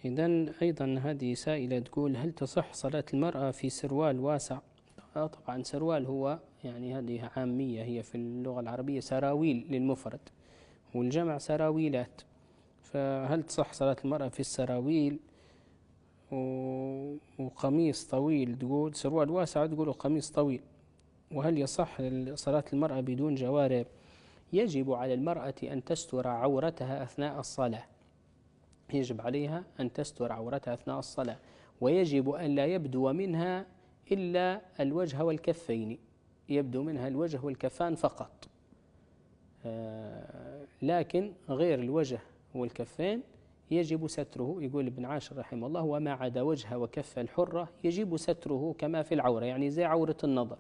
إذن أيضا هذه سائلة تقول: هل تصح صلاة المرأة في سروال واسع؟ طبعا سروال هو يعني هذه عامية، هي في اللغة العربية سراويل للمفرد، والجمع سراويلات. فهل تصح صلاة المرأة في السراويل وقميص طويل؟ تقول سروال واسع تقول قميص طويل. وهل يصح صلاة المرأة بدون جوارب؟ يجب على المرأة أن تستر عورتها أثناء الصلاة، يجب عليها أن تستر عورتها أثناء الصلاة، ويجب أن لا يبدو منها إلا الوجه والكفين، يبدو منها الوجه والكفان فقط. لكن غير الوجه والكفين يجب ستره. يقول ابن عاشر رحمه الله: وما عدا وجه وكف الحرة يجب ستره كما في العورة، يعني زي عورة النظر.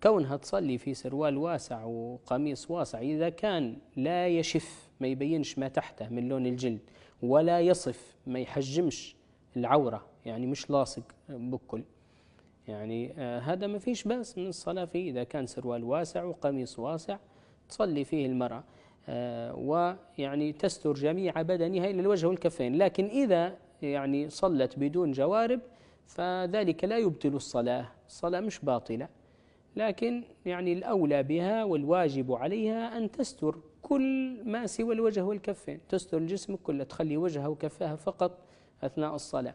كونها تصلي في سروال واسع وقميص واسع إذا كان لا يشف، ما يبينش ما تحته من لون الجلد، ولا يصف، ما يحجمش العورة، يعني مش لاصق بكل، يعني هذا ما فيش بأس من الصلاة فيه. إذا كان سروال واسع وقميص واسع تصلي فيه المرأة، ويعني تستر جميع بدنها إلى الوجه والكفين. لكن إذا يعني صلت بدون جوارب فذلك لا يبطل الصلاة، الصلاة مش باطلة، لكن يعني الأولى بها والواجب عليها أن تستر كل ما سوى الوجه والكفين، تستر الجسم كله، تخلي وجهها وكفها فقط أثناء الصلاة.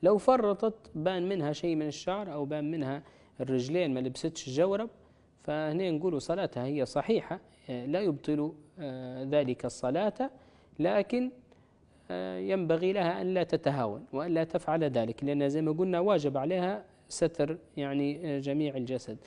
لو فرطت بان منها شيء من الشعر أو بان منها الرجلين ما لبستش جورب، فهنا نقول صلاتها هي صحيحة، لا يبطل ذلك الصلاة، لكن ينبغي لها أن لا تتهاون وأن لا تفعل ذلك، لأن زي ما قلنا واجب عليها ستر يعني جميع الجسد.